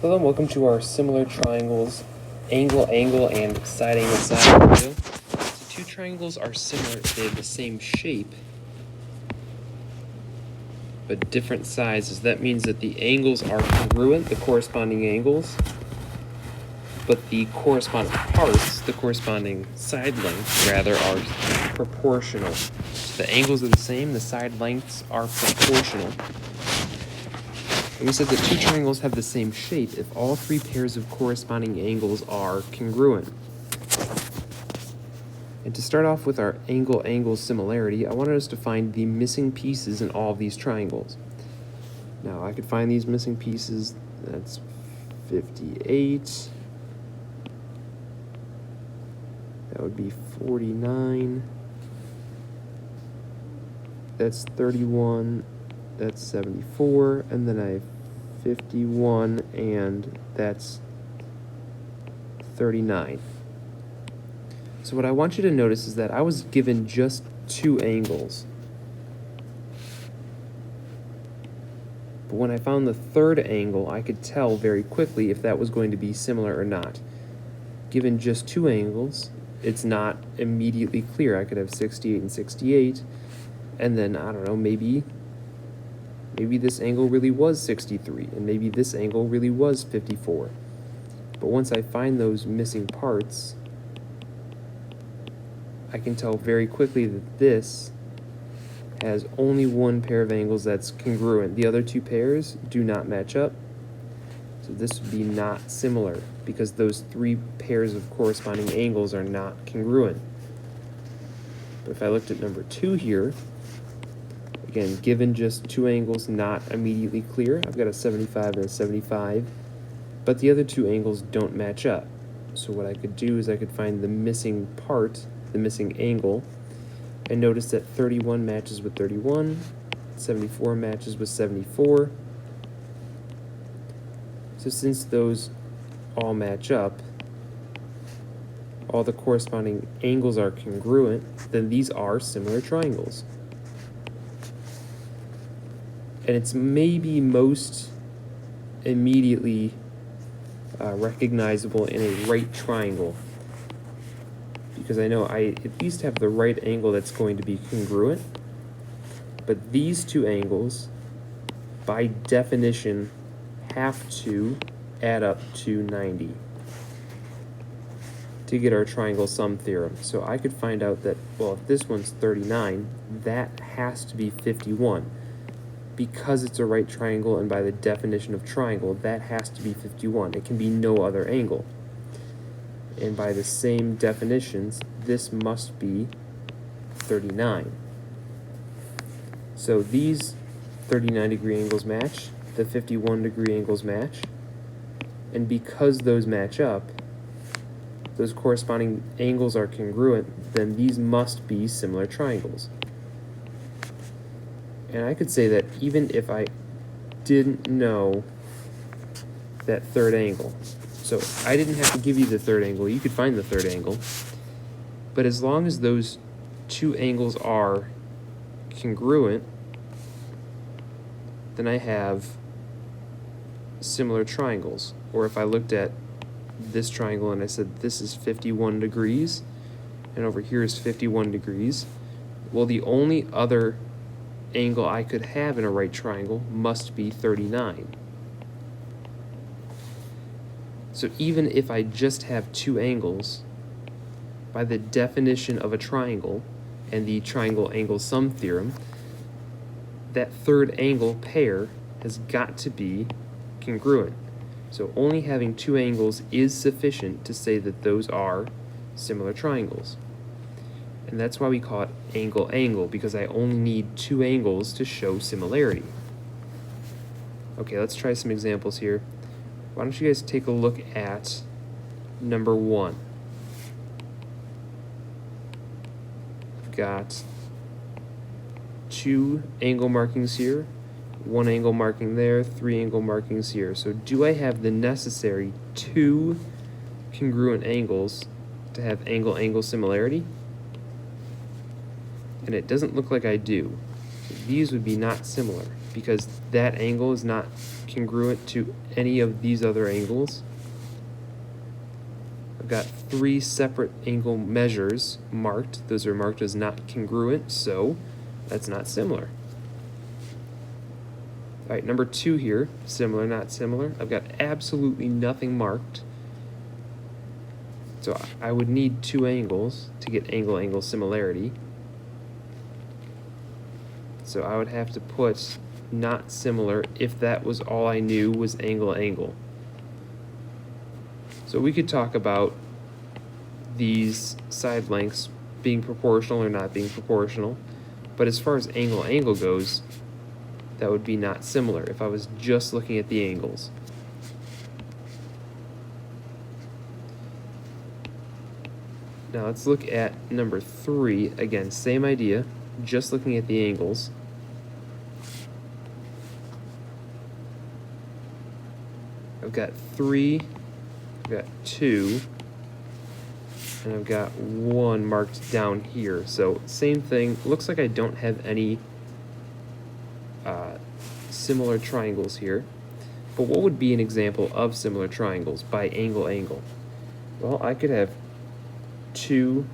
Hello and welcome to our similar triangles, angle, angle, and side angle, side video. So two triangles are similar, they have the same shape, but different sizes. That means that the angles are congruent, the corresponding angles, but the corresponding parts, the corresponding side lengths, rather, are proportional. So the angles are the same, the side lengths are proportional. And we said that two triangles have the same shape if all three pairs of corresponding angles are congruent. And to start off with our angle-angle similarity, I wanted us to find the missing pieces in all of these triangles. Now, I could find these missing pieces. That's 58. That would be 49. That's 31. That's 74, and then I have 51, and that's 39. So what I want you to notice is that I was given just two angles. But when I found the third angle, I could tell very quickly if that was going to be similar or not. Given just two angles, it's not immediately clear. I could have 68 and 68, and then, I don't know, maybe this angle really was 63, and maybe this angle really was 54. But once I find those missing parts, I can tell very quickly that this has only one pair of angles that's congruent. The other two pairs do not match up, so this would be not similar, because those three pairs of corresponding angles are not congruent. But if I looked at number 2 here, again, given just two angles not immediately clear, I've got a 75 and a 75, but the other two angles don't match up. So what I could do is I could find the missing part, the missing angle, and notice that 31 matches with 31, 74 matches with 74. So since those all match up, all the corresponding angles are congruent, then these are similar triangles. And it's maybe most immediately recognizable in a right triangle, because I know I at least have the right angle that's going to be congruent, but these two angles, by definition, have to add up to 90 to get our triangle sum theorem. So I could find out that, well, if this one's 39, that has to be 51. Because it's a right triangle, and by the definition of triangle, that has to be 51. It can be no other angle. And by the same definitions, this must be 39. So these 39-degree angles match, the 51-degree angles match, and because those match up, those corresponding angles are congruent, then these must be similar triangles. And I could say that even if I didn't know that third angle, so I didn't have to give you the third angle, you could find the third angle, but as long as those two angles are congruent, then I have similar triangles. Or if I looked at this triangle and I said this is 51 degrees, and over here is 51 degrees, well, the only other angle I could have in a right triangle must be 39. So even if I just have two angles, by the definition of a triangle and the triangle angle sum theorem, that third angle pair has got to be congruent. So only having two angles is sufficient to say that those are similar triangles. And that's why we call it angle-angle, because I only need two angles to show similarity. Okay, let's try some examples here. Why don't you guys take a look at number 1. I've got two angle markings here, one angle marking there, three angle markings here. So do I have the necessary two congruent angles to have angle-angle similarity? And it doesn't look like I do. So these would be not similar. because that angle is not congruent to any of these other angles. I've got 3 separate angle measures marked. Those are marked as not congruent, so that's not similar. All right, number 2 here, similar, not similar. I've got absolutely nothing marked. So I would need 2 angles to get angle-angle similarity. So I would have to put not similar if that was all I knew was angle-angle. So we could talk about these side lengths being proportional or not being proportional, but as far as angle-angle goes, that would be not similar if I was just looking at the angles. Now let's look at number 3. Again, same idea, just looking at the angles. I've got 3, I've got 2, and I've got 1 marked down here. So same thing, looks like I don't have any similar triangles here. But what would be an example of similar triangles by angle-angle? Well, I could have 2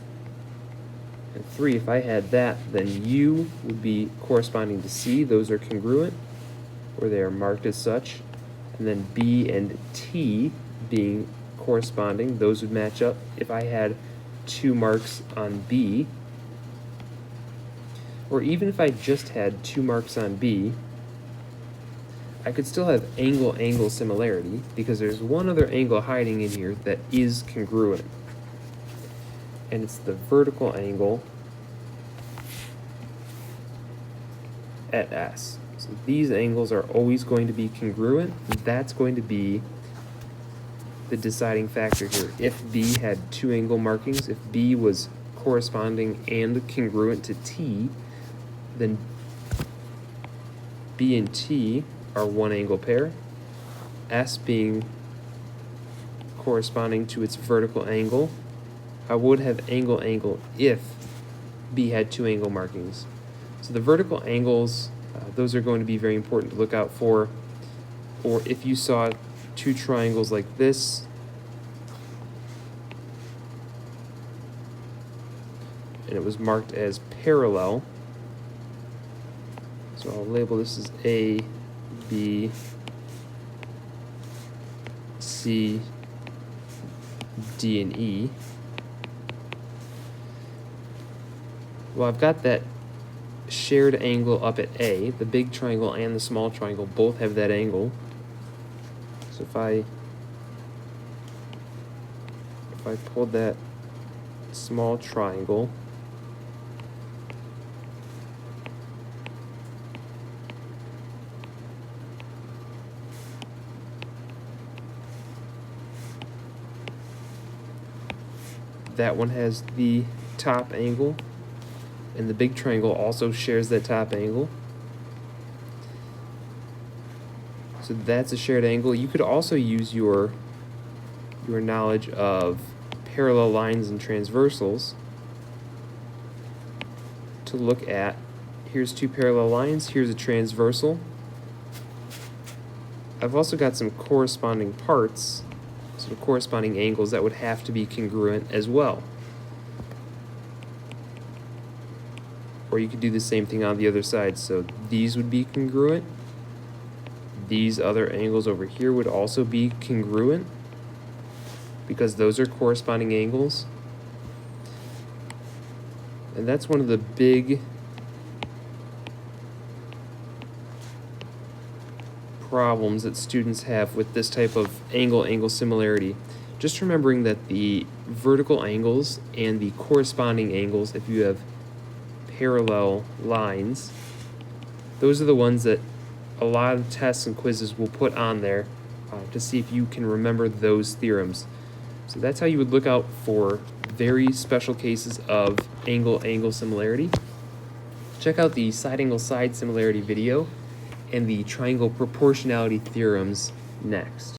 and 3. If I had that, then U would be corresponding to C. Those are congruent, or they are marked as such. And then B and T being corresponding, those would match up. If I had 2 marks on B, or even if I just had 2 marks on B, I could still have angle-angle similarity because there's one other angle hiding in here that is congruent. And it's the vertical angle at S. So these angles are always going to be congruent. That's going to be the deciding factor here. If B had 2 angle markings, if B was corresponding and congruent to T, then B and T are 1 angle pair. S being corresponding to its vertical angle, I would have angle-angle if B had 2 angle markings. So the vertical angles, those are going to be very important to look out for. Or if you saw 2 triangles like this, and it was marked as parallel, so I'll label this as A, B, C, D, and E. Well, I've got that shared angle up at A. The big triangle and the small triangle both have that angle. So if I pulled that small triangle, that one has the top angle, and the big triangle also shares that top angle. So that's a shared angle. You could also use your knowledge of parallel lines and transversals to look at, here's 2 parallel lines, here's a transversal. I've also got some corresponding parts, some corresponding angles that would have to be congruent as well. Or you could do the same thing on the other side. So these would be congruent. These other angles over here would also be congruent because those are corresponding angles. And that's one of the big problems that students have with this type of angle-angle similarity. Just remembering that the vertical angles and the corresponding angles, if you have parallel lines, those are the ones that a lot of tests and quizzes will put on there to see if you can remember those theorems. So that's how you would look out for very special cases of angle-angle similarity. Check out the side-angle side similarity video and the triangle proportionality theorems next.